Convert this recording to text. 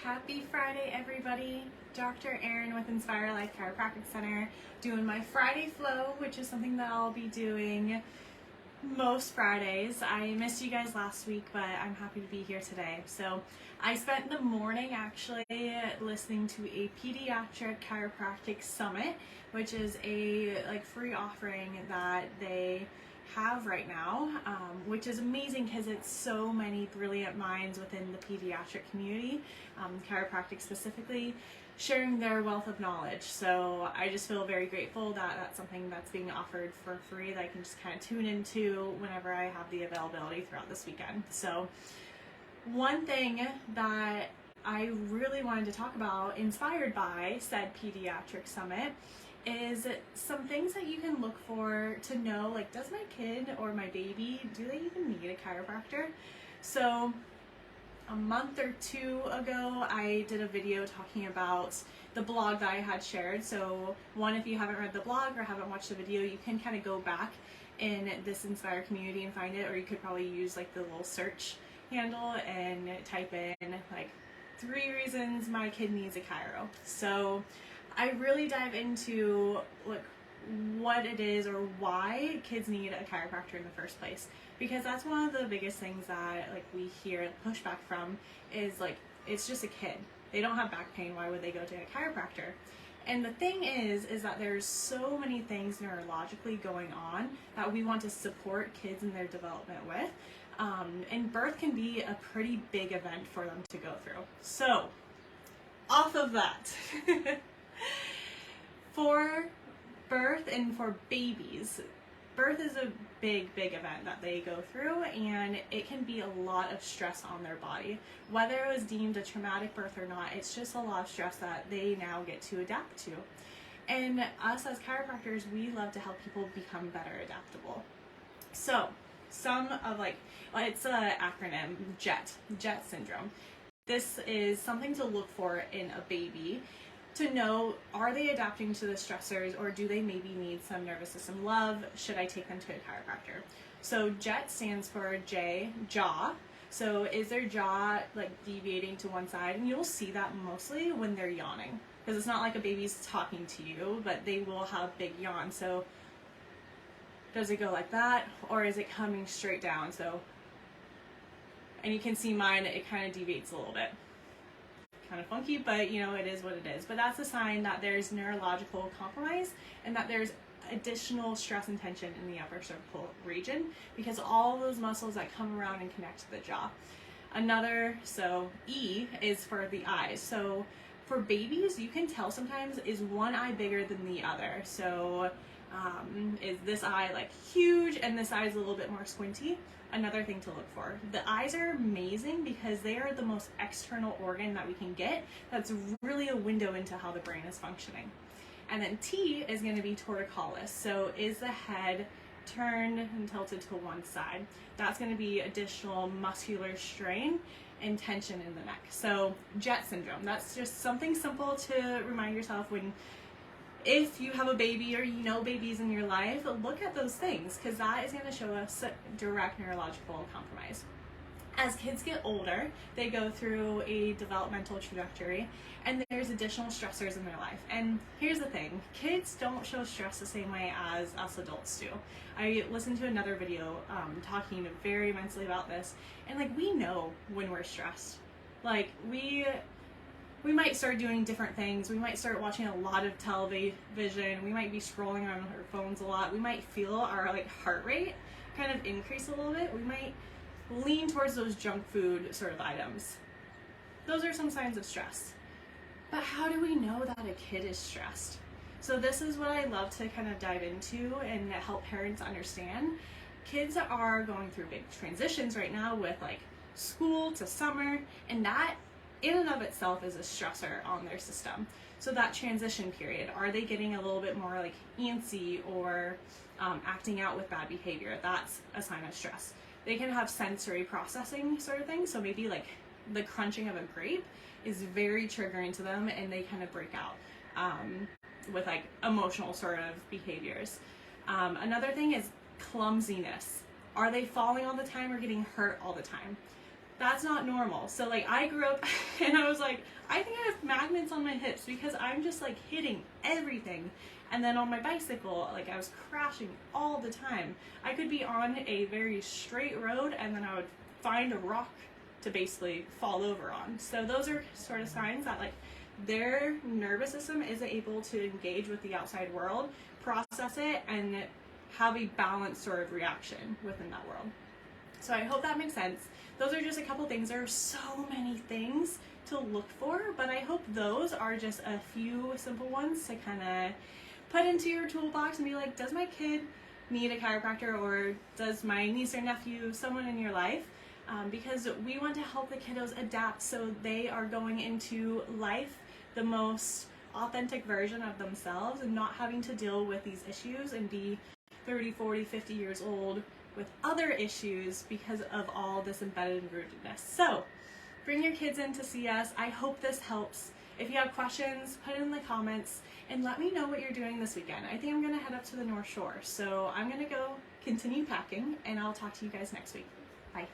Happy Friday, everybody. Dr. Aryn with Inspire Life Chiropractic Center doing my Friday flow, which is something that I'll be doing most Fridays. I missed you guys last week, but I'm happy to be here today. So I spent the morning actually listening to a pediatric chiropractic summit, which is a free offering that they have right now, which is amazing because it's so many brilliant minds within the pediatric community, chiropractic specifically, sharing their wealth of knowledge. So I just feel very grateful that that's something that's being offered for free that I can just kind of tune into whenever I have the availability throughout this weekend. So one thing that I really wanted to talk about, inspired by said pediatric summit, is some things that you can look for to know, like, does my kid or my baby, do they even need a chiropractor? So a month or two ago, I did a video talking about the blog that I had shared. So one, if you haven't read the blog or haven't watched the video, you can kind of go back in this Inspire community and find it, or you could probably use like the little search handle and type in like 3 reasons my kid needs a chiro. So I really dive into what it is or why kids need a chiropractor in the first place, because that's one of the biggest things that we hear pushback from is it's just a kid. They don't have back pain. Why would they go to a chiropractor? And the thing is that there's so many things neurologically going on that we want to support kids in their development with. And birth can be a pretty big event for them to go through. So off of that, for birth and for babies, birth is a big event that they go through, and it can be a lot of stress on their body. Whether it was deemed a traumatic birth or not, it's just a lot of stress that they now get to adapt to. And us as chiropractors, we love to help people become better adaptable. So some of it's an acronym, JET syndrome. This is something to look for in a baby to know, are they adapting to the stressors, or do they maybe need some nervous system love? Should I take them to a chiropractor? So JET stands for J, jaw. So is their jaw deviating to one side? And you'll see that mostly when they're yawning, because it's not like a baby's talking to you, but they will have big yawns. So does it go like that, or is it coming straight down? So, and you can see mine, it kind of deviates a little bit. Kind of funky, but it is what it is. But that's a sign that there's neurological compromise and that there's additional stress and tension in the upper cervical region, because all those muscles that come around and connect to the jaw. So E is for the eyes. So for babies, you can tell sometimes, is one eye bigger than the other? So is this eye huge and this eye is a little bit more squinty? Another thing to look for. The eyes are amazing because they are the most external organ that we can get. That's really a window into how the brain is functioning. And then T is going to be torticollis. So is the head turned and tilted to one side? That's going to be additional muscular strain and tension in the neck. So JET syndrome. That's just something simple to remind yourself if you have a baby or babies in your life, look at those things, because that is going to show us direct neurological compromise. As kids get older, they go through a developmental trajectory, and there's additional stressors in their life. And here's the thing, kids don't show stress the same way as us adults do. I listened to another video talking very immensely about this, and we know when we're stressed. We might start doing different things. We might start watching a lot of television. We might be scrolling on our phones a lot. We might feel our heart rate kind of increase a little bit. We might lean towards those junk food sort of items. Those are some signs of stress. But how do we know that a kid is stressed? So this is what I love to kind of dive into and help parents understand. Kids are going through big transitions right now with school to summer, and that in and of itself is a stressor on their system. So that transition period, are they getting a little bit more antsy or acting out with bad behavior? That's a sign of stress. They can have sensory processing sort of thing. So maybe the crunching of a grape is very triggering to them, and they kind of break out with emotional sort of behaviors. Another thing is clumsiness. Are they falling all the time or getting hurt all the time? That's not normal. So like I grew up and I was like, I think I have magnets on my hips because I'm just like hitting everything. And then on my bicycle, like I was crashing all the time. I could be on a very straight road and then I would find a rock to basically fall over on. So those are sort of signs that like their nervous system isn't able to engage with the outside world, process it, and have a balanced sort of reaction within that world. So I hope that makes sense. Those are just a couple things. There are so many things to look for, but I hope those are just a few simple ones to kind of put into your toolbox and be like, does my kid need a chiropractor, or does my niece or nephew, someone in your life? Because we want to help the kiddos adapt so they are going into life the most authentic version of themselves and not having to deal with these issues and be 30, 40, 50 years old with other issues because of all this embedded rootedness. So bring your kids in to see us. I hope this helps. If you have questions, put it in the comments and let me know what you're doing this weekend. I think I'm gonna head up to the North Shore. So I'm gonna go continue packing and I'll talk to you guys next week. Bye.